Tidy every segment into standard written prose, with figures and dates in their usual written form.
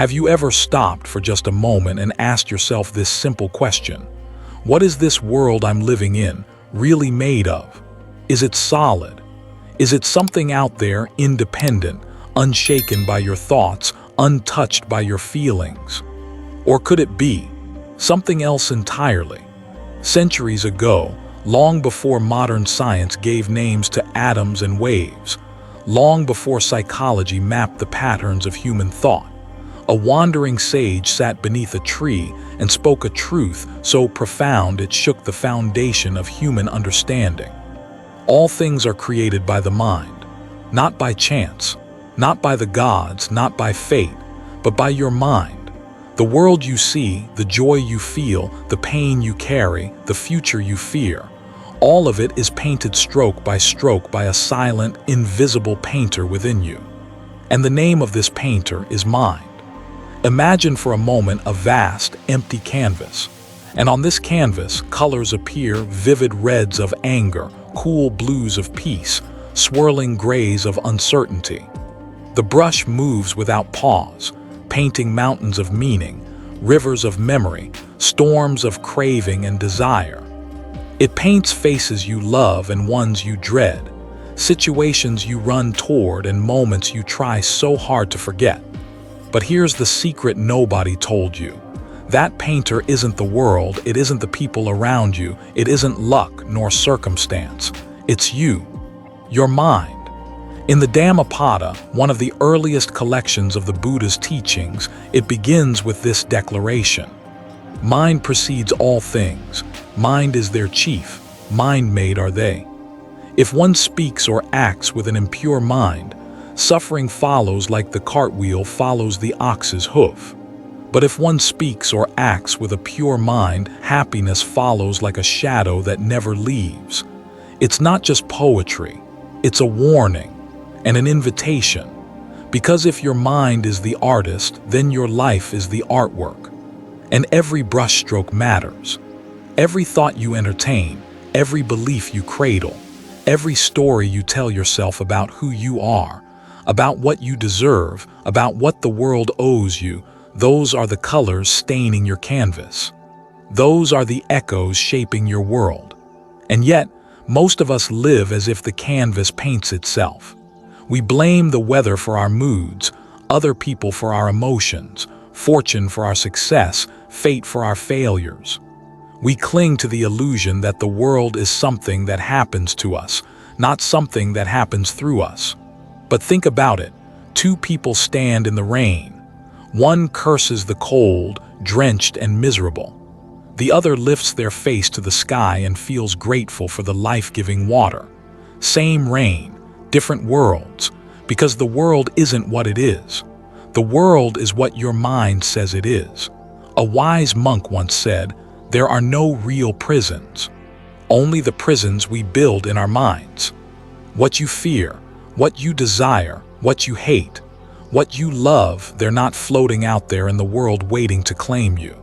Have you ever stopped for just a moment and asked yourself this simple question? What is this world I'm living in really made of? Is it solid? Is it something out there independent, unshaken by your thoughts, untouched by your feelings? Or could it be something else entirely? Centuries ago, long before modern science gave names to atoms and waves, long before psychology mapped the patterns of human thought, a wandering sage sat beneath a tree and spoke a truth so profound it shook the foundation of human understanding. All things are created by the mind, not by chance, not by the gods, not by fate, but by your mind. The world you see, the joy you feel, the pain you carry, the future you fear, all of it is painted stroke by a silent, invisible painter within you. And the name of this painter is mind. Imagine for a moment a vast, empty canvas. And on this canvas, colors appear: vivid reds of anger, cool blues of peace, swirling grays of uncertainty. The brush moves without pause, painting mountains of meaning, rivers of memory, storms of craving and desire. It paints faces you love and ones you dread, situations you run toward and moments you try so hard to forget. But here's the secret nobody told you. That painter isn't the world, it isn't the people around you, it isn't luck nor circumstance. It's you, your mind. In the Dhammapada, one of the earliest collections of the Buddha's teachings, it begins with this declaration: mind precedes all things, mind is their chief, mind-made are they. If one speaks or acts with an impure mind, suffering follows like the cartwheel follows the ox's hoof. But if one speaks or acts with a pure mind, happiness follows like a shadow that never leaves. It's not just poetry, it's a warning and an invitation. Because if your mind is the artist, then your life is the artwork. And every brushstroke matters. Every thought you entertain, every belief you cradle, every story you tell yourself about who you are, about what you deserve, about what the world owes you, those are the colors staining your canvas. Those are the echoes shaping your world. And yet, most of us live as if the canvas paints itself. We blame the weather for our moods, other people for our emotions, fortune for our success, fate for our failures. We cling to the illusion that the world is something that happens to us, not something that happens through us. But think about it. Two people stand in the rain. One curses the cold, drenched and miserable. The other lifts their face to the sky and feels grateful for the life-giving water. Same rain, different worlds, because the world isn't what it is. The world is what your mind says it is. A wise monk once said, "There are no real prisons, only the prisons we build in our minds." What you fear, what you desire, what you hate, what you love, they're not floating out there in the world waiting to claim you.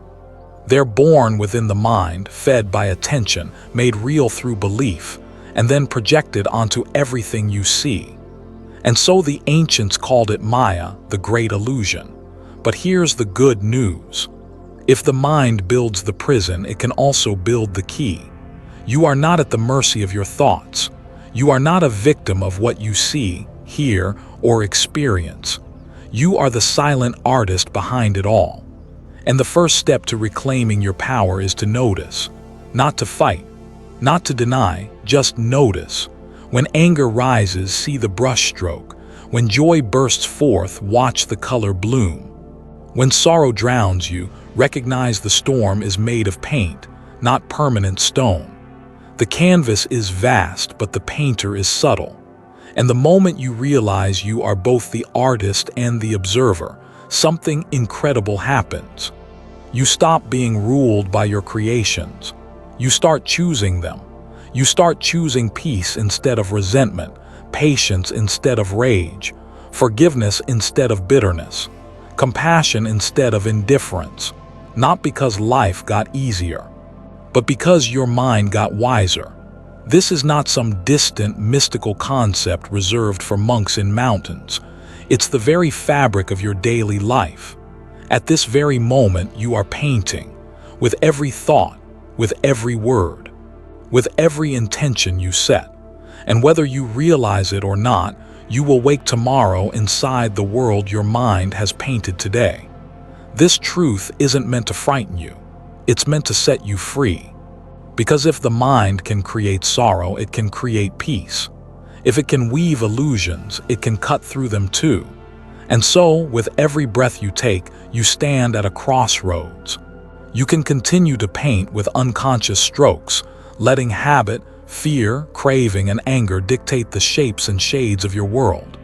They're born within the mind, fed by attention, made real through belief, and then projected onto everything you see. And so the ancients called it Maya, the great illusion. But here's the good news. If the mind builds the prison, it can also build the key. You are not at the mercy of your thoughts. You are not a victim of what you see, hear, or experience. You are the silent artist behind it all. And the first step to reclaiming your power is to notice, not to fight, not to deny, just notice. When anger rises, see the brushstroke. When joy bursts forth, watch the color bloom. When sorrow drowns you, recognize the storm is made of paint, not permanent stone. The canvas is vast, but the painter is subtle. And the moment you realize you are both the artist and the observer, something incredible happens. You stop being ruled by your creations. You start choosing them. You start choosing peace instead of resentment, patience instead of rage, forgiveness instead of bitterness, compassion instead of indifference. Not because life got easier, but because your mind got wiser. This is not some distant, mystical concept reserved for monks in mountains. It's the very fabric of your daily life. At this very moment, you are painting, with every thought, with every word, with every intention you set. And whether you realize it or not, you will wake tomorrow inside the world your mind has painted today. This truth isn't meant to frighten you. It's meant to set you free. Because if the mind can create sorrow, it can create peace. If it can weave illusions, it can cut through them too. And so, with every breath you take, you stand at a crossroads. You can continue to paint with unconscious strokes, letting habit, fear, craving, and anger dictate the shapes and shades of your world.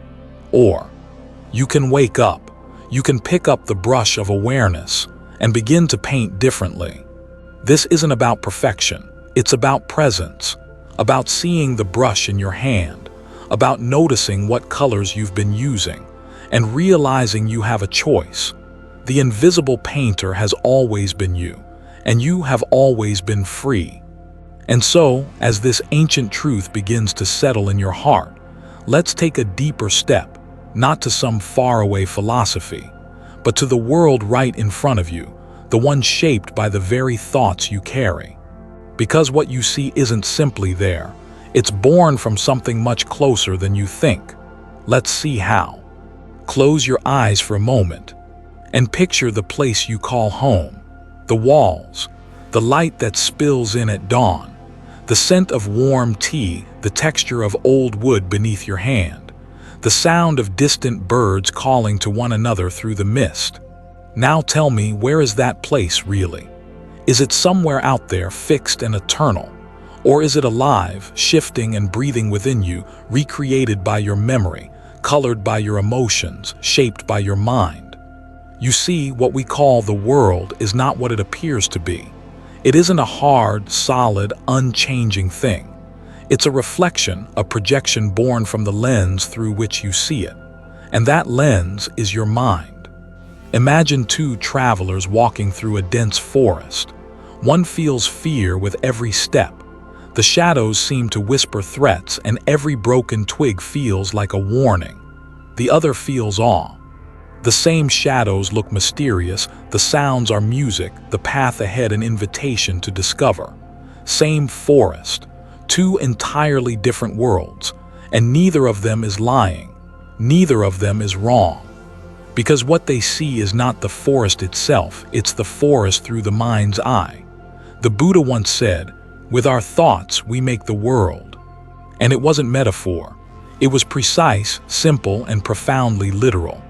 Or, you can wake up. You can pick up the brush of awareness and begin to paint differently. This isn't about perfection. It's about presence, about seeing the brush in your hand, about noticing what colors you've been using, and realizing you have a choice. The invisible painter has always been you, and you have always been free. And so, as this ancient truth begins to settle in your heart, let's take a deeper step, not to some faraway philosophy, but to the world right in front of you, the one shaped by the very thoughts you carry. Because what you see isn't simply there, it's born from something much closer than you think. Let's see how. Close your eyes for a moment and picture the place you call home, the walls, the light that spills in at dawn, the scent of warm tea, the texture of old wood beneath your hand, the sound of distant birds calling to one another through the mist. Now tell me, where is that place really? Is it somewhere out there, fixed and eternal? Or is it alive, shifting and breathing within you, recreated by your memory, colored by your emotions, shaped by your mind? You see, what we call the world is not what it appears to be. It isn't a hard, solid, unchanging thing. It's a reflection, a projection born from the lens through which you see it. And that lens is your mind. Imagine two travelers walking through a dense forest. One feels fear with every step. The shadows seem to whisper threats, and every broken twig feels like a warning. The other feels awe. The same shadows look mysterious, the sounds are music, the path ahead an invitation to discover. Same forest, two entirely different worlds, and neither of them is lying, neither of them is wrong. Because what they see is not the forest itself, it's the forest through the mind's eye. The Buddha once said, "With our thoughts we make the world." And it wasn't metaphor. It was precise, simple, and profoundly literal.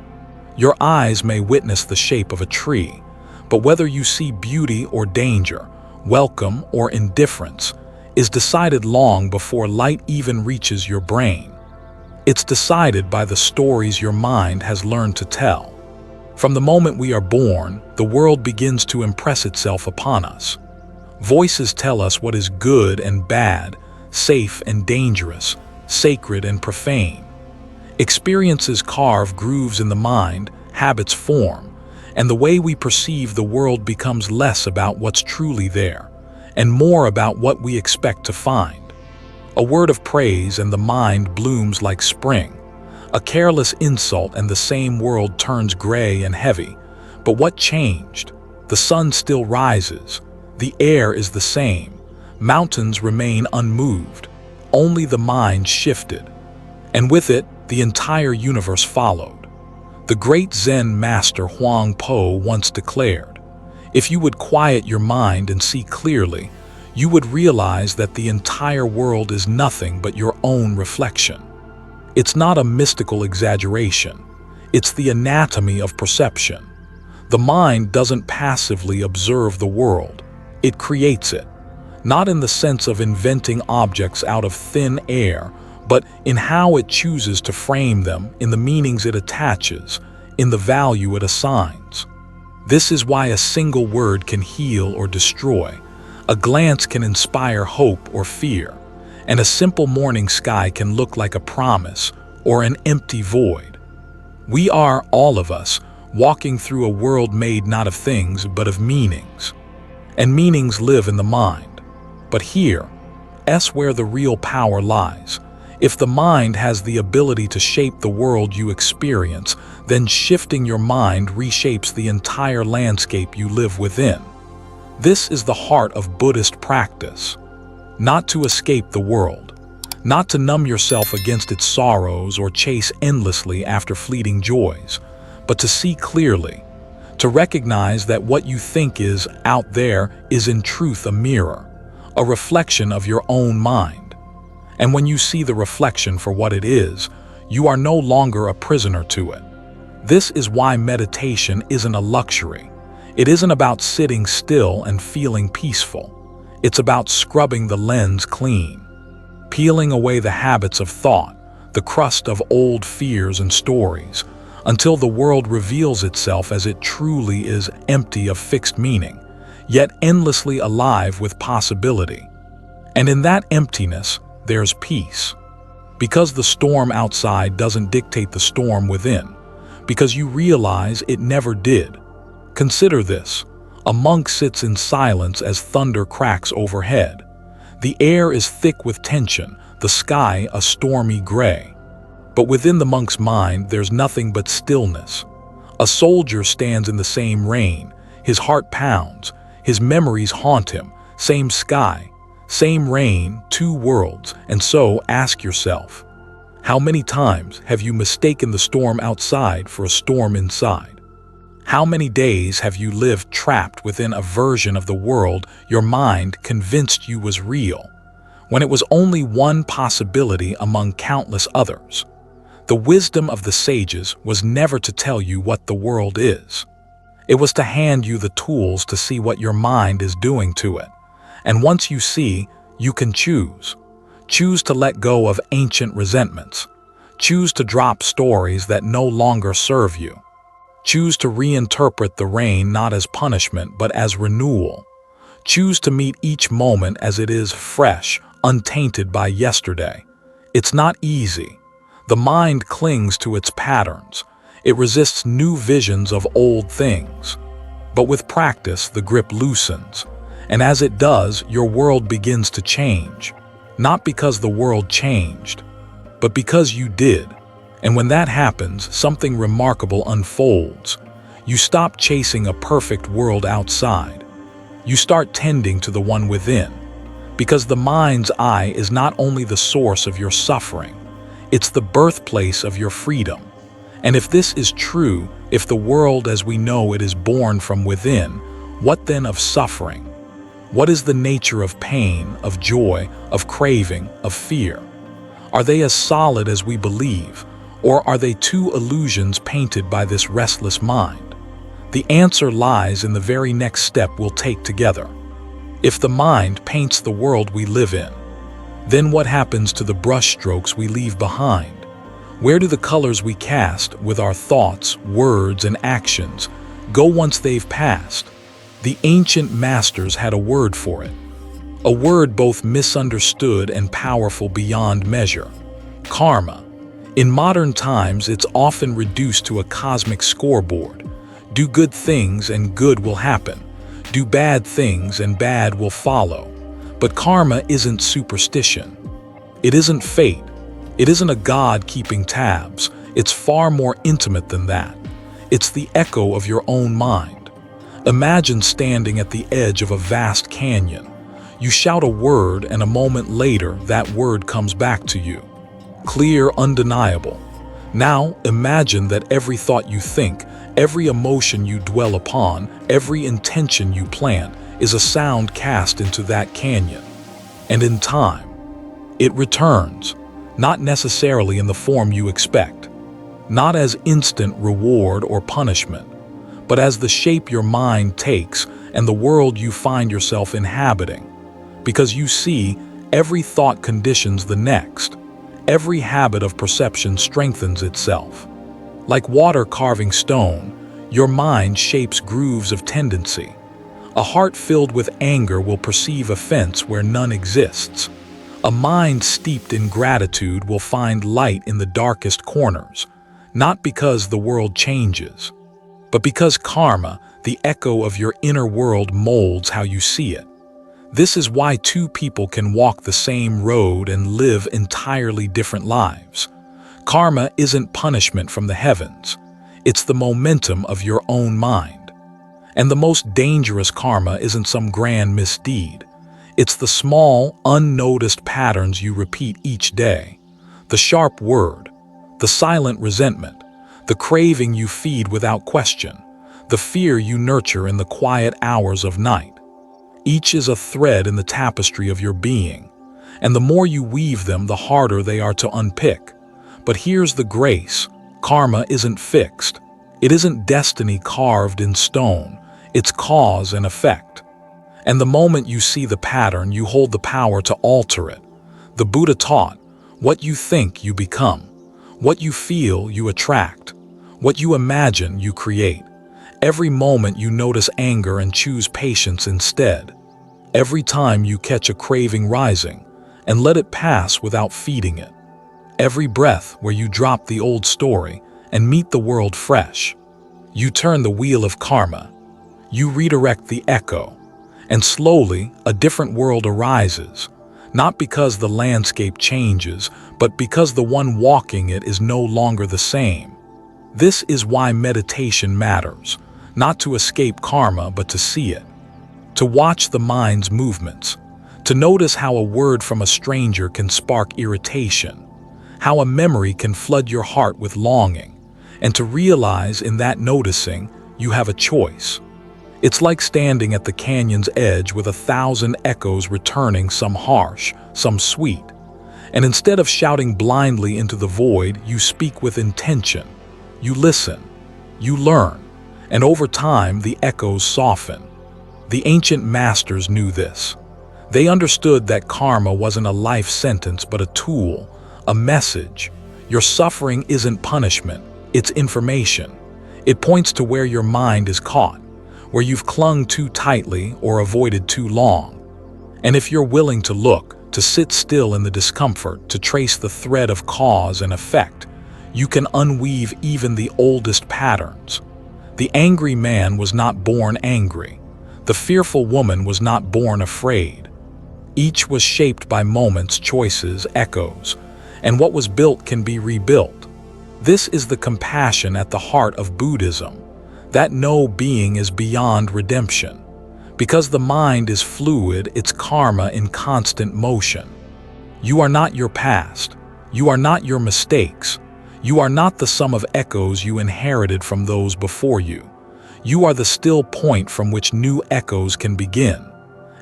Your eyes may witness the shape of a tree, but whether you see beauty or danger, welcome or indifference, is decided long before light even reaches your brain. It's decided by the stories your mind has learned to tell. From the moment we are born, the world begins to impress itself upon us. Voices tell us what is good and bad, safe and dangerous, sacred and profane. Experiences carve grooves in the mind, habits form, and the way we perceive the world becomes less about what's truly there, and more about what we expect to find. A word of praise and the mind blooms like spring. A careless insult and the same world turns gray and heavy. But what changed? The sun still rises. The air is the same. Mountains remain unmoved. Only the mind shifted. And with it, the entire universe followed. The great Zen master Huang Po once declared, "If you would quiet your mind and see clearly, you would realize that the entire world is nothing but your own reflection." It's not a mystical exaggeration. It's the anatomy of perception. The mind doesn't passively observe the world. It creates it. Not in the sense of inventing objects out of thin air, but in how it chooses to frame them, in the meanings it attaches, in the value it assigns. This is why a single word can heal or destroy, a glance can inspire hope or fear, and a simple morning sky can look like a promise or an empty void. We are, all of us, walking through a world made not of things but of meanings. And meanings live in the mind. But here's where the real power lies. If the mind has the ability to shape the world you experience, then shifting your mind reshapes the entire landscape you live within. This is the heart of Buddhist practice. Not to escape the world, not to numb yourself against its sorrows or chase endlessly after fleeting joys, but to see clearly, to recognize that what you think is out there is in truth a mirror, a reflection of your own mind. And when you see the reflection for what it is, you are no longer a prisoner to it. This is why meditation isn't a luxury. It isn't about sitting still and feeling peaceful. It's about scrubbing the lens clean, peeling away the habits of thought, the crust of old fears and stories, until the world reveals itself as it truly is, empty of fixed meaning, yet endlessly alive with possibility. And in that emptiness, there's peace. Because the storm outside doesn't dictate the storm within, because you realize it never did. Consider this. A monk sits in silence as thunder cracks overhead. The air is thick with tension, the sky a stormy gray. But within the monk's mind, there's nothing but stillness. A soldier stands in the same rain. His heart pounds. His memories haunt him. Same sky, same rain, two worlds. And so ask yourself, how many times have you mistaken the storm outside for a storm inside? How many days have you lived trapped within a version of the world your mind convinced you was real, when it was only one possibility among countless others? The wisdom of the sages was never to tell you what the world is. It was to hand you the tools to see what your mind is doing to it. And once you see, you can choose. Choose to let go of ancient resentments. Choose to drop stories that no longer serve you. Choose to reinterpret the rain not as punishment but as renewal. Choose to meet each moment as it is, fresh, untainted by yesterday. It's not easy. The mind clings to its patterns. It resists new visions of old things. But with practice, the grip loosens. And as it does, your world begins to change. Not because the world changed, but because you did. And when that happens, something remarkable unfolds. You stop chasing a perfect world outside. You start tending to the one within. Because the mind's eye is not only the source of your suffering, it's the birthplace of your freedom. And if this is true, if the world as we know it is born from within, what then of suffering? What is the nature of pain, of joy, of craving, of fear? Are they as solid as we believe? Or are they two illusions painted by this restless mind? The answer lies in the very next step we'll take together. If the mind paints the world we live in, then what happens to the brushstrokes we leave behind? Where do the colors we cast with our thoughts, words, and actions go once they've passed? The ancient masters had a word for it. A word both misunderstood and powerful beyond measure. Karma. In modern times, it's often reduced to a cosmic scoreboard. Do good things and good will happen. Do bad things and bad will follow. But karma isn't superstition. It isn't fate. It isn't a god keeping tabs. It's far more intimate than that. It's the echo of your own mind. Imagine standing at the edge of a vast canyon. You shout a word and a moment later that word comes back to you. Clear, undeniable. Now imagine that every thought you think, every emotion you dwell upon, every intention you plant is a sound cast into that canyon. And in time, it returns, not necessarily in the form you expect, not as instant reward or punishment, but as the shape your mind takes and the world you find yourself inhabiting. Because you see, every thought conditions the next. Every habit of perception strengthens itself. Like water carving stone, your mind shapes grooves of tendency. A heart filled with anger will perceive offense where none exists. A mind steeped in gratitude will find light in the darkest corners, not because the world changes, but because karma, the echo of your inner world, molds how you see it. This is why two people can walk the same road and live entirely different lives. Karma isn't punishment from the heavens. It's the momentum of your own mind. And the most dangerous karma isn't some grand misdeed. It's the small, unnoticed patterns you repeat each day. The sharp word, the silent resentment, the craving you feed without question, the fear you nurture in the quiet hours of night. Each is a thread in the tapestry of your being, and the more you weave them, the harder they are to unpick. But here's the grace: karma isn't fixed. It isn't destiny carved in stone. It's cause and effect. And the moment you see the pattern, you hold the power to alter it. The Buddha taught, what you think, you become. What you feel, you attract. What you imagine, you create. Every moment you notice anger and choose patience instead. Every time you catch a craving rising and let it pass without feeding it. Every breath where you drop the old story and meet the world fresh. You turn the wheel of karma. You redirect the echo. And slowly, a different world arises, not because the landscape changes, but because the one walking it is no longer the same. This is why meditation matters, not to escape karma, but to see it, to watch the mind's movements, to notice how a word from a stranger can spark irritation, how a memory can flood your heart with longing, and to realize in that noticing you have a choice. It's like standing at the canyon's edge with 1,000 echoes returning, some harsh, some sweet. And instead of shouting blindly into the void, you speak with intention. You listen. You learn. And over time, the echoes soften. The ancient masters knew this. They understood that karma wasn't a life sentence, but a tool, a message. Your suffering isn't punishment. It's information. It points to where your mind is caught, where you've clung too tightly or avoided too long. And if you're willing to look, to sit still in the discomfort, to trace the thread of cause and effect, you can unweave even the oldest patterns. The angry man was not born angry. The fearful woman was not born afraid. Each was shaped by moments, choices, echoes, and what was built can be rebuilt. This is the compassion at the heart of Buddhism. That no being is beyond redemption. Because the mind is fluid, it's karma in constant motion. You are not your past. You are not your mistakes. You are not the sum of echoes you inherited from those before you. You are the still point from which new echoes can begin.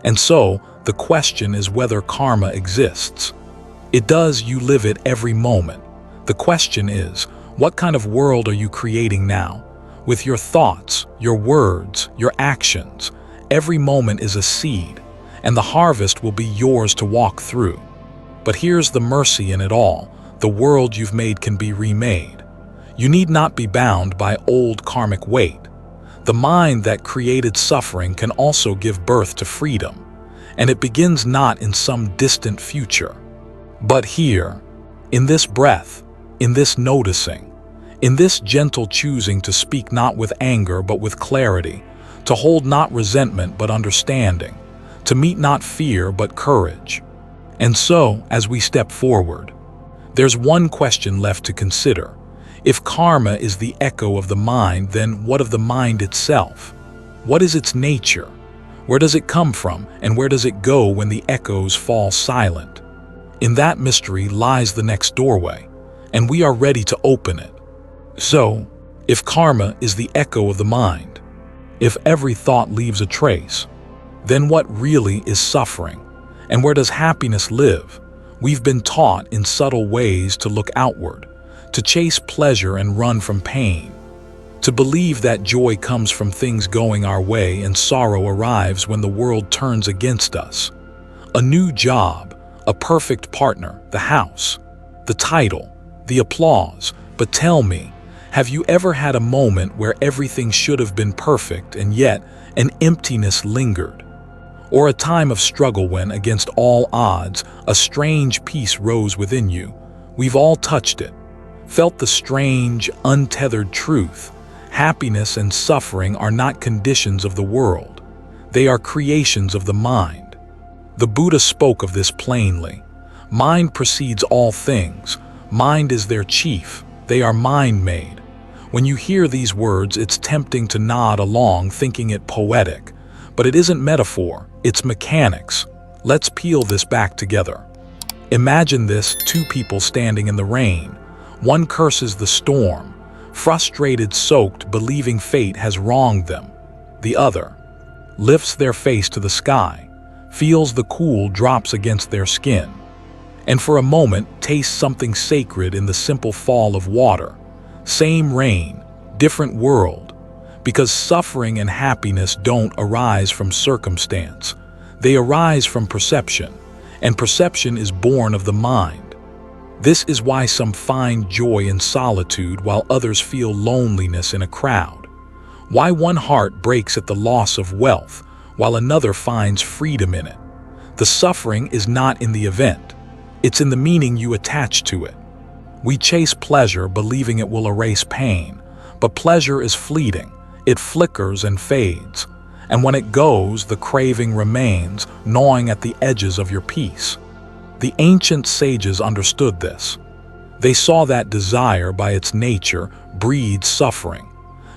And so, the question is whether karma exists. It does. You live it every moment. The question is, what kind of world are you creating now? With your thoughts, your words, your actions, every moment is a seed, and the harvest will be yours to walk through. But here's the mercy in it all. The world you've made can be remade. You need not be bound by old karmic weight. The mind that created suffering can also give birth to freedom, and it begins not in some distant future, but here, in this breath, in this noticing, in this gentle choosing to speak not with anger but with clarity, to hold not resentment but understanding, to meet not fear but courage. And so, as we step forward, there's one question left to consider. If karma is the echo of the mind, then what of the mind itself? What is its nature? Where does it come from, and where does it go when the echoes fall silent? In that mystery lies the next doorway, and we are ready to open it. So, if karma is the echo of the mind, if every thought leaves a trace, then what really is suffering? And where does happiness live? We've been taught in subtle ways to look outward, to chase pleasure and run from pain, to believe that joy comes from things going our way and sorrow arrives when the world turns against us. A new job, a perfect partner, the house, the title, the applause. But tell me, have you ever had a moment where everything should have been perfect and yet an emptiness lingered? Or a time of struggle when, against all odds, a strange peace rose within you? We've all touched it, felt the strange, untethered truth. Happiness and suffering are not conditions of the world. They are creations of the mind. The Buddha spoke of this plainly. Mind precedes all things. Mind is their chief. They are mind-made. When you hear these words, it's tempting to nod along, thinking it poetic. But it isn't metaphor, it's mechanics. Let's peel this back together. Imagine this: two people standing in the rain. One curses the storm, frustrated, soaked, believing fate has wronged them. The other lifts their face to the sky, feels the cool drops against their skin, and for a moment tastes something sacred in the simple fall of water. Same rain, different world, because suffering and happiness don't arise from circumstance. They arise from perception, and perception is born of the mind. This is why some find joy in solitude while others feel loneliness in a crowd. Why one heart breaks at the loss of wealth while another finds freedom in it. The suffering is not in the event, it's in the meaning you attach to it. We chase pleasure believing it will erase pain, but pleasure is fleeting. It flickers and fades, and when it goes, the craving remains, gnawing at the edges of your peace. The ancient sages understood this. They saw that desire by its nature breeds suffering,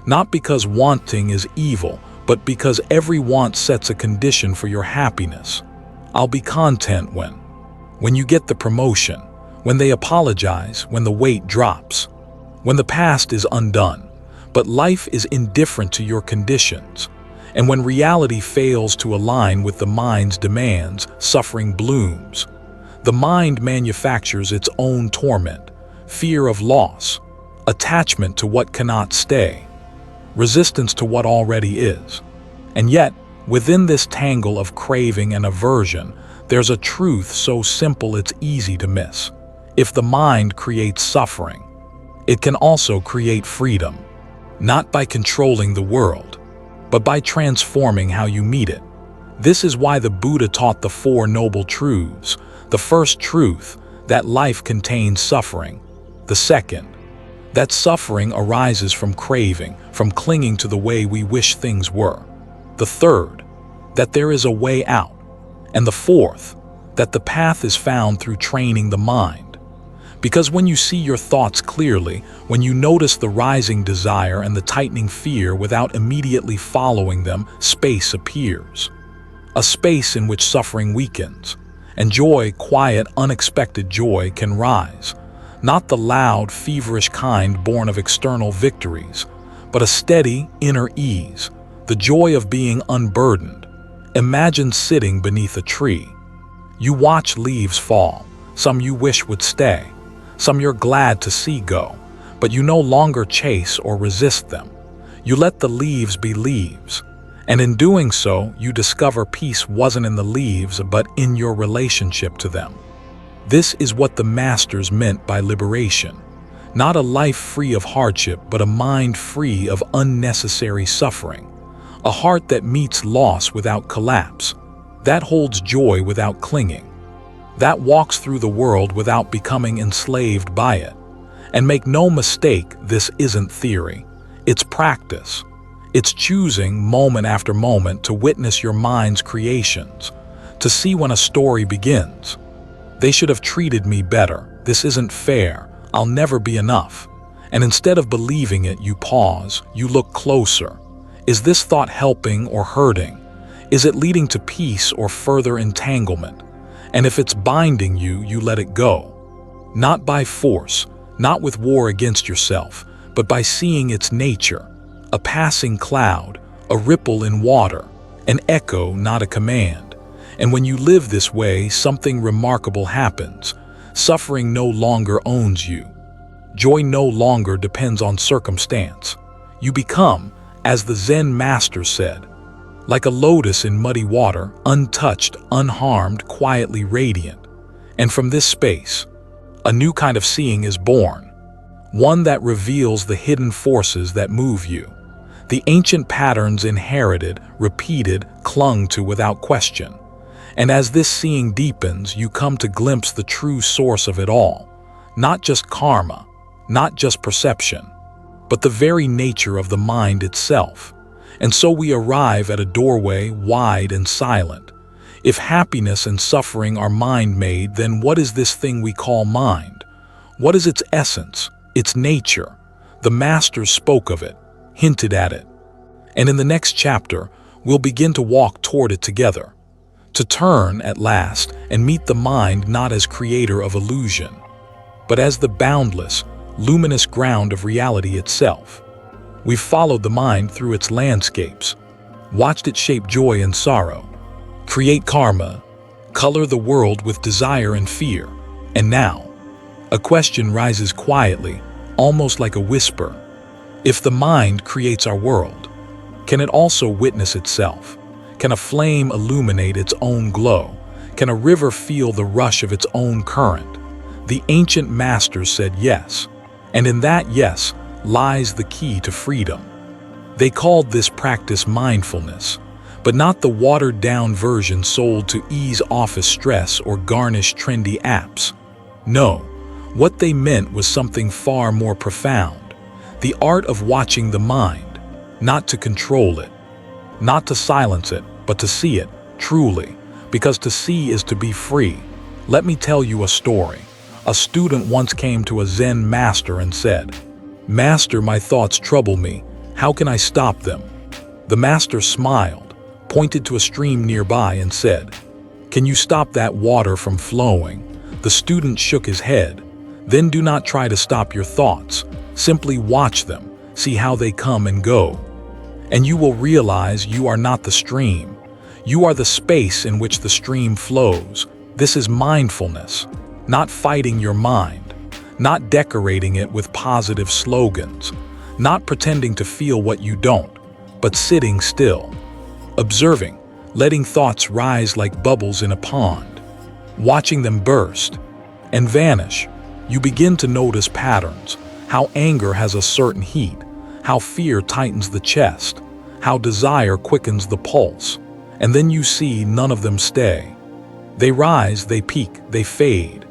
not because wanting is evil, but because every want sets a condition for your happiness. I'll be content when you get the promotion, when they apologize, when the weight drops, when the past is undone. But life is indifferent to your conditions, and when reality fails to align with the mind's demands, suffering blooms. The mind manufactures its own torment, fear of loss, attachment to what cannot stay, resistance to what already is. And yet, within this tangle of craving and aversion, there's a truth so simple it's easy to miss. If the mind creates suffering, it can also create freedom, not by controlling the world, but by transforming how you meet it. This is why the Buddha taught the Four Noble Truths. The first truth, that life contains suffering. The second, that suffering arises from craving, from clinging to the way we wish things were. The third, that there is a way out. And the fourth, that the path is found through training the mind. Because when you see your thoughts clearly, when you notice the rising desire and the tightening fear without immediately following them, space appears. A space in which suffering weakens, and joy, quiet, unexpected joy, can rise. Not the loud, feverish kind born of external victories, but a steady, inner ease, the joy of being unburdened. Imagine sitting beneath a tree. You watch leaves fall, some you wish would stay, some you're glad to see go, but you no longer chase or resist them. You let the leaves be leaves, and in doing so, you discover peace wasn't in the leaves, but in your relationship to them. This is what the masters meant by liberation. Not a life free of hardship, but a mind free of unnecessary suffering. A heart that meets loss without collapse, that holds joy without clinging, that walks through the world without becoming enslaved by it. And make no mistake, this isn't theory, it's practice. It's choosing moment after moment to witness your mind's creations, to see when a story begins. They should have treated me better, this isn't fair, I'll never be enough. And instead of believing it, you pause, you look closer. Is this thought helping or hurting? Is it leading to peace or further entanglement? And if it's binding you, you let it go. Not by force, not with war against yourself, but by seeing its nature. A passing cloud, a ripple in water, an echo, not a command. And when you live this way, something remarkable happens. Suffering no longer owns you. Joy no longer depends on circumstance. You become, as the Zen master said, like a lotus in muddy water, untouched, unharmed, quietly radiant. And from this space, a new kind of seeing is born, one that reveals the hidden forces that move you, the ancient patterns inherited, repeated, clung to without question. And as this seeing deepens, you come to glimpse the true source of it all, not just karma, not just perception, but the very nature of the mind itself. And so we arrive at a doorway wide and silent. If happiness and suffering are mind-made, then what is this thing we call mind? What is its essence, its nature? The masters spoke of it, hinted at it. And in the next chapter, we'll begin to walk toward it together. To turn, at last, and meet the mind not as creator of illusion, but as the boundless, luminous ground of reality itself. We've followed the mind through its landscapes, watched it shape joy and sorrow, create karma, color the world with desire and fear. And now, a question rises quietly, almost like a whisper. If the mind creates our world, can it also witness itself? Can a flame illuminate its own glow? Can a river feel the rush of its own current? The ancient masters said yes, and in that yes lies the key to freedom. They called this practice mindfulness, but not the watered-down version sold to ease office stress or garnish trendy apps. No, what they meant was something far more profound. The art of watching the mind, not to control it, not to silence it, but to see it, truly, because to see is to be free. Let me tell you a story. A student once came to a Zen master and said, "Master, my thoughts trouble me. How can I stop them?" The master smiled, pointed to a stream nearby and said, "Can you stop that water from flowing?" The student shook his head. "Then do not try to stop your thoughts. Simply watch them, see how they come and go. And you will realize you are not the stream. You are the space in which the stream flows. This is mindfulness, not fighting your mind, not decorating it with positive slogans, not pretending to feel what you don't, but sitting still, observing, letting thoughts rise like bubbles in a pond, watching them burst and vanish. You begin to notice patterns, how anger has a certain heat, how fear tightens the chest, how desire quickens the pulse, and then you see none of them stay. They rise, they peak, they fade,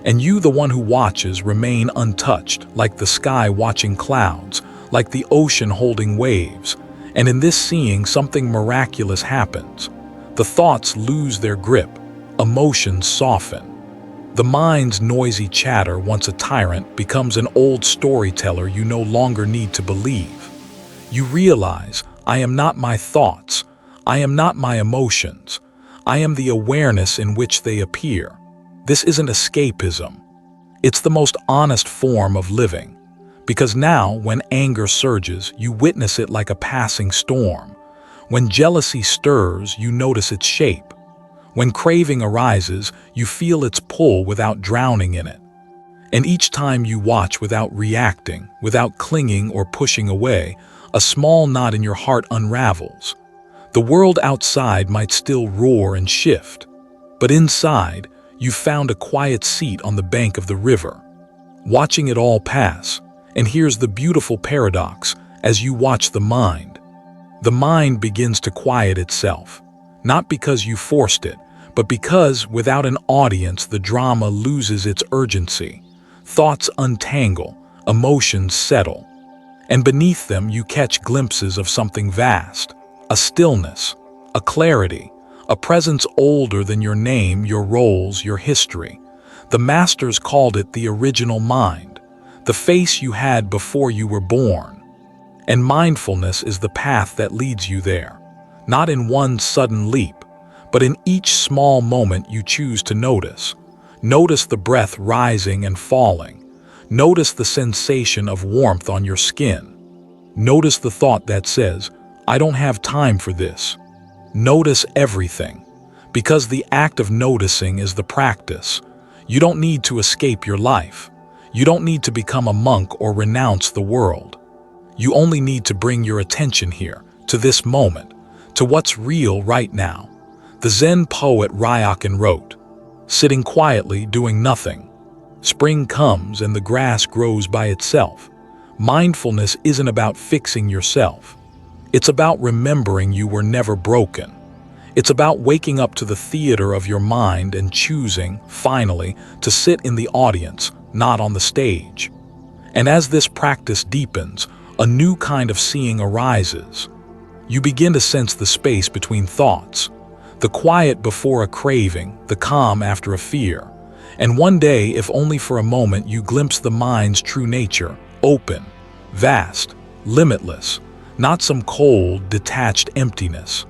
and you, the one who watches, remain untouched, like the sky watching clouds, like the ocean holding waves. And in this seeing, something miraculous happens. The thoughts lose their grip, emotions soften. The mind's noisy chatter, once a tyrant, becomes an old storyteller you no longer need to believe. You realize, I am not my thoughts, I am not my emotions, I am the awareness in which they appear. This isn't escapism. It's the most honest form of living. Because now, when anger surges, you witness it like a passing storm. When jealousy stirs, you notice its shape. When craving arises, you feel its pull without drowning in it. And each time you watch without reacting, without clinging or pushing away, a small knot in your heart unravels. The world outside might still roar and shift, but inside, you found a quiet seat on the bank of the river, watching it all pass. And here's the beautiful paradox: as you watch the mind begins to quiet itself, not because you forced it, but because, without an audience, the drama loses its urgency. Thoughts untangle, emotions settle, and beneath them you catch glimpses of something vast, a stillness, a clarity, a presence older than your name, your roles, your history. The masters called it the original mind, the face you had before you were born. And mindfulness is the path that leads you there, not in one sudden leap, but in each small moment you choose to notice. Notice the breath rising and falling. Notice the sensation of warmth on your skin. Notice the thought that says, "I don't have time for this." Notice everything, because the act of noticing is the practice. You don't need to escape your life. You don't need to become a monk or renounce the world. You only need to bring your attention here, to this moment, to what's real right now. The Zen poet Ryokan wrote, "Sitting quietly, doing nothing. Spring comes and the grass grows by itself." Mindfulness isn't about fixing yourself. It's about remembering you were never broken. It's about waking up to the theater of your mind and choosing, finally, to sit in the audience, not on the stage. And as this practice deepens, a new kind of seeing arises. You begin to sense the space between thoughts, the quiet before a craving, the calm after a fear. And one day, if only for a moment, you glimpse the mind's true nature, open, vast, limitless, not some cold, detached emptiness,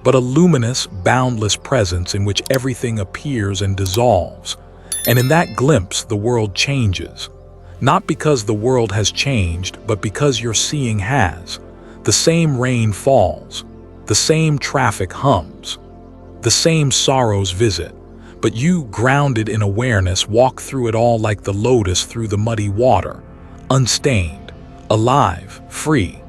but a luminous, boundless presence in which everything appears and dissolves. And in that glimpse, the world changes. Not because the world has changed, but because your seeing has. The same rain falls, the same traffic hums, the same sorrows visit, but you, grounded in awareness, walk through it all like the lotus through the muddy water, unstained, alive, free.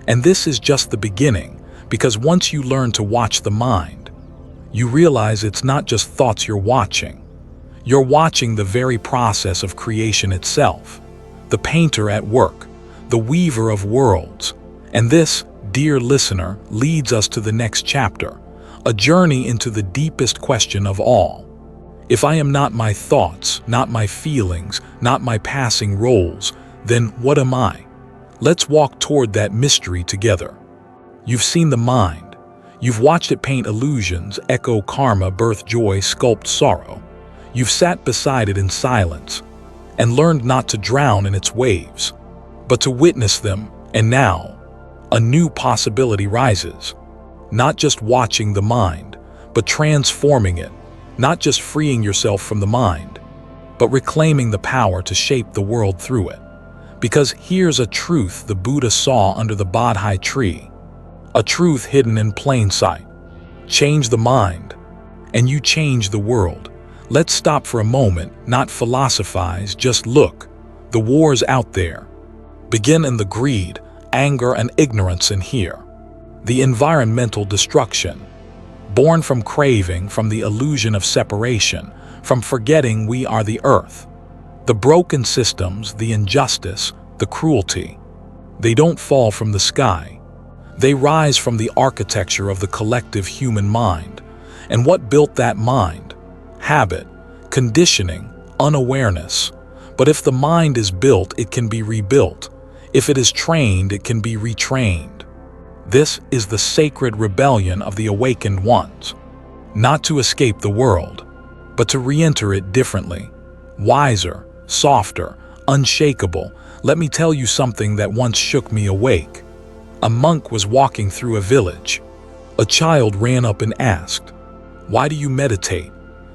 And this is just the beginning, because once you learn to watch the mind, you realize it's not just thoughts you're watching. You're watching the very process of creation itself, the painter at work, the weaver of worlds. And this, dear listener, leads us to the next chapter, a journey into the deepest question of all. If I am not my thoughts, not my feelings, not my passing roles, then what am I? Let's walk toward that mystery together. You've seen the mind. You've watched it paint illusions, echo karma, birth joy, sculpt sorrow. You've sat beside it in silence and learned not to drown in its waves, but to witness them. And now, a new possibility rises. Not just watching the mind, but transforming it. Not just freeing yourself from the mind, but reclaiming the power to shape the world through it. Because here's a truth the Buddha saw under the Bodhi tree. A truth hidden in plain sight. Change the mind, and you change the world. Let's stop for a moment, not philosophize, just look. The war's out there. Begin in the greed, anger, and ignorance in here. The environmental destruction, born from craving, from the illusion of separation, from forgetting we are the earth. The broken systems, the injustice, the cruelty, they don't fall from the sky. They rise from the architecture of the collective human mind. And what built that mind? Habit, conditioning, unawareness. But if the mind is built, it can be rebuilt. If it is trained, it can be retrained. This is the sacred rebellion of the awakened ones. Not to escape the world, but to re-enter it differently, wiser, softer, unshakable. Let me tell you something that once shook me awake. A monk was walking through a village. A child ran up and asked, "Why do you meditate?"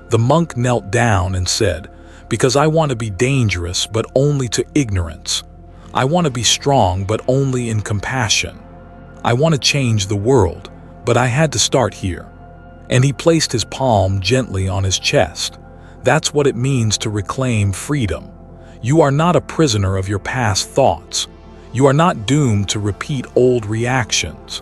The monk knelt down and said, "Because I want to be dangerous, but only to ignorance. I want to be strong, but only in compassion. I want to change the world, but I had to start here." And he placed his palm gently on his chest. That's what it means to reclaim freedom. You are not a prisoner of your past thoughts. You are not doomed to repeat old reactions.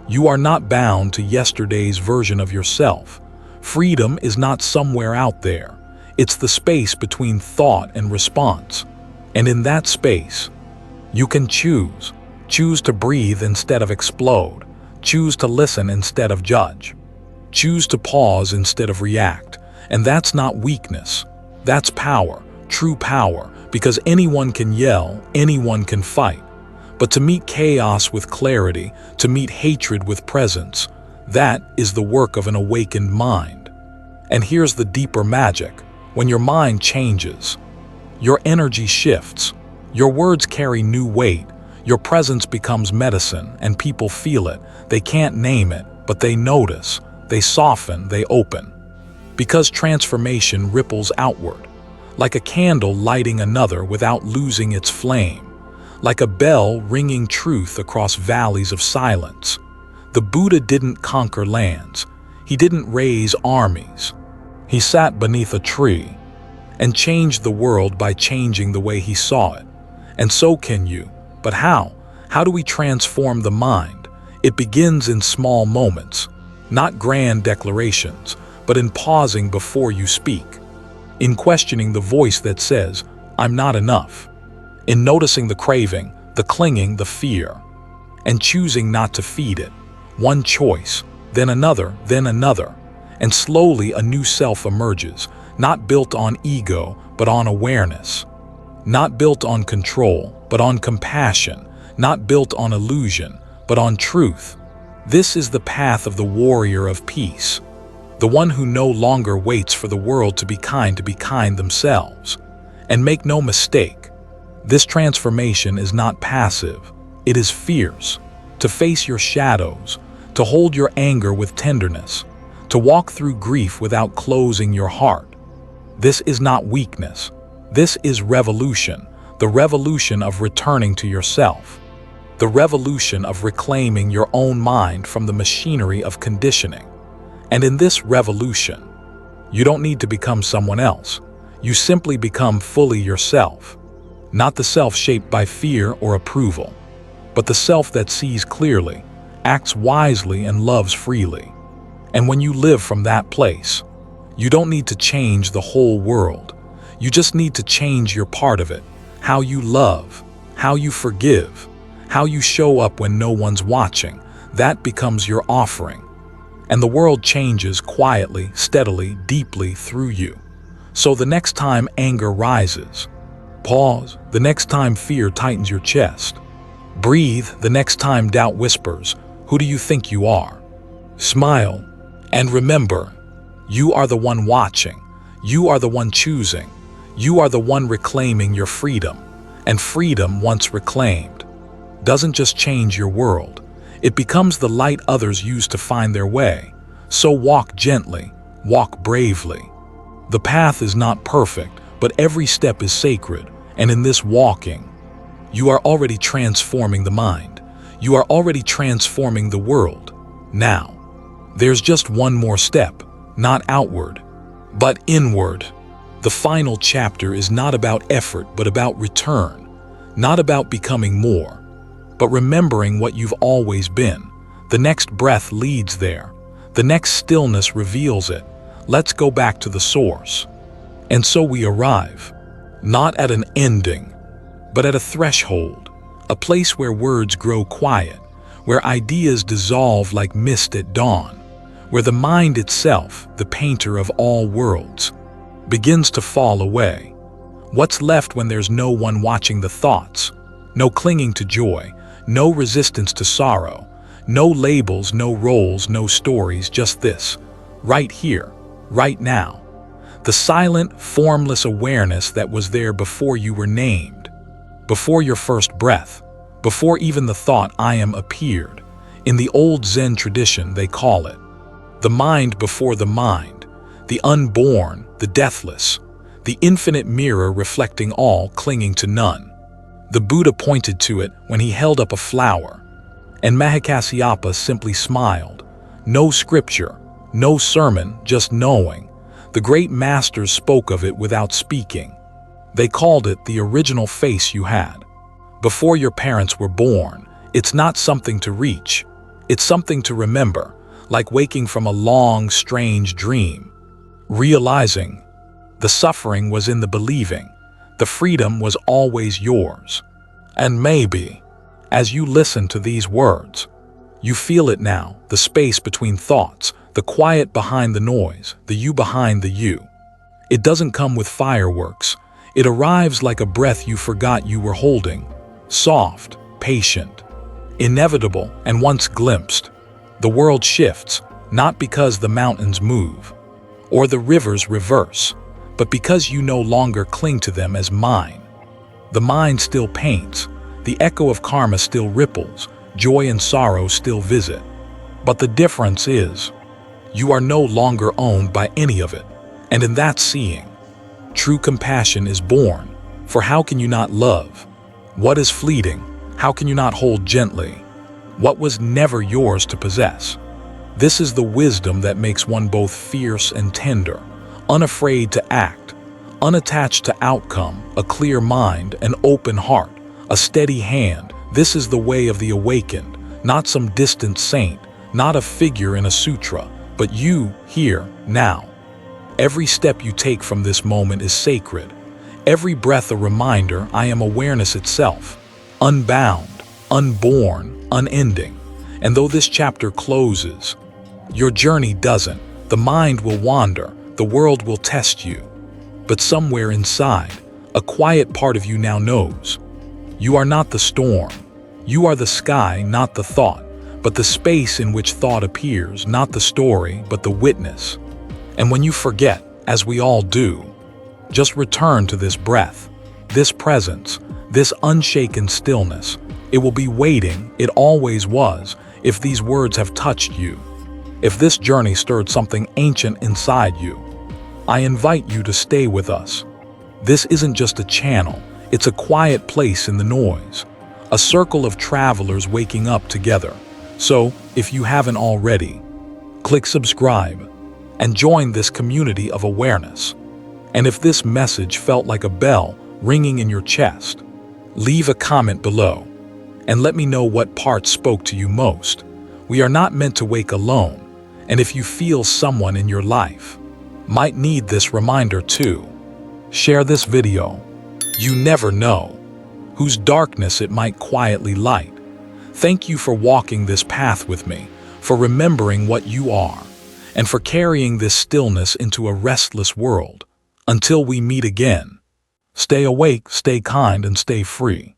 You are not bound to yesterday's version of yourself. Freedom is not somewhere out there. It's the space between thought and response. And in that space, you can choose. Choose to breathe instead of explode. Choose to listen instead of judge. Choose to pause instead of react. And that's not weakness. That's power, true power, because anyone can yell, anyone can fight. But to meet chaos with clarity, to meet hatred with presence, that is the work of an awakened mind. And here's the deeper magic. When your mind changes, your energy shifts. Your words carry new weight. Your presence becomes medicine, and people feel it. They can't name it, but they notice. They soften, they open. Because transformation ripples outward, like a candle lighting another without losing its flame, like a bell ringing truth across valleys of silence. The Buddha didn't conquer lands. He didn't raise armies. He sat beneath a tree and changed the world by changing the way he saw it. And so can you. But how? How do we transform the mind? It begins in small moments, not grand declarations, but in pausing before you speak, in questioning the voice that says, "I'm not enough," in noticing the craving, the clinging, the fear, and choosing not to feed it. One choice, then another, and slowly a new self emerges, not built on ego, but on awareness. Not built on control, but on compassion. Not built on illusion, but on truth. This is the path of the warrior of peace. the one who no longer waits for the world to be kind themselves. And make no mistake, this transformation is not passive, it is fierce. To face your shadows, to hold your anger with tenderness, to walk through grief without closing your heart. This is not weakness, this is revolution, the revolution of returning to yourself, the revolution of reclaiming your own mind from the machinery of conditioning. And in this revolution, you don't need to become someone else. You simply become fully yourself. Not the self shaped by fear or approval, but the self that sees clearly, acts wisely, and loves freely. And when you live from that place, you don't need to change the whole world. You just need to change your part of it. How you love, how you forgive, how you show up when no one's watching. That becomes your offering. And the world changes quietly, steadily, deeply through you. So the next time anger rises, pause. The next time fear tightens your chest, breathe. The next time doubt whispers, "Who do you think you are?" Smile, and remember, you are the one watching. You are the one choosing. You are the one reclaiming your freedom. And freedom, once reclaimed, doesn't just change your world. It becomes the light others use to find their way. So walk gently, walk bravely. The path is not perfect, but every step is sacred. And in this walking, you are already transforming the mind. You are already transforming the world. Now, there's just one more step, not outward, but inward. The final chapter is not about effort, but about return. Not about becoming more, but remembering what you've always been. The next breath leads there. The next stillness reveals it. Let's go back to the source. And so we arrive, not at an ending, but at a threshold, a place where words grow quiet, where ideas dissolve like mist at dawn, where the mind itself, the painter of all worlds, begins to fall away. What's left when there's no one watching the thoughts? No clinging to joy, no resistance to sorrow, no labels, no roles, no stories, just this, right here, right now. The silent, formless awareness that was there before you were named, before your first breath, before even the thought "I am" appeared. In the old Zen tradition, they call it the mind before the mind, the unborn, the deathless, the infinite mirror reflecting all, clinging to none. The Buddha pointed to it when he held up a flower, and Mahakasyapa simply smiled. No scripture, no sermon, just knowing. The great masters spoke of it without speaking. They called it the original face you had. Before your parents were born, it's not something to reach. It's something to remember, like waking from a long, strange dream. Realizing the suffering was in the believing, the freedom was always yours. And maybe, as you listen to these words, you feel it now, the space between thoughts, the quiet behind the noise, the you behind the you. It doesn't come with fireworks. It arrives like a breath you forgot you were holding, soft, patient, inevitable, and once glimpsed. The world shifts, not because the mountains move, or the rivers reverse, but because you no longer cling to them as mine. The mind still paints, the echo of karma still ripples, joy and sorrow still visit. But the difference is, you are no longer owned by any of it. And in that seeing, true compassion is born. For how can you not love? What is fleeting? How can you not hold gently what was never yours to possess? This is the wisdom that makes one both fierce and tender, unafraid to act, unattached to outcome, a clear mind, an open heart, a steady hand. This is the way of the awakened, not some distant saint, not a figure in a sutra, but you, here, now. Every step you take from this moment is sacred. Every breath a reminder I am awareness itself, unbound, unborn, unending. And though this chapter closes, your journey doesn't. The mind will wander, the world will test you. But somewhere inside, a quiet part of you now knows. You are not the storm. You are the sky, not the thought, but the space in which thought appears, not the story, but the witness. And when you forget, as we all do, just return to this breath, this presence, this unshaken stillness. It will be waiting, it always was, if these words have touched you. If this journey stirred something ancient inside you, I invite you to stay with us. This isn't just a channel, it's a quiet place in the noise, a circle of travelers waking up together. So, if you haven't already, click subscribe and join this community of awareness. And if this message felt like a bell ringing in your chest, leave a comment below and let me know what part spoke to you most. We are not meant to wake alone, and if you feel someone in your life might need this reminder too, share this video. You never know whose darkness it might quietly light. Thank you for walking this path with me, for remembering what you are, and for carrying this stillness into a restless world. Until we meet again, stay awake, stay kind, and stay free.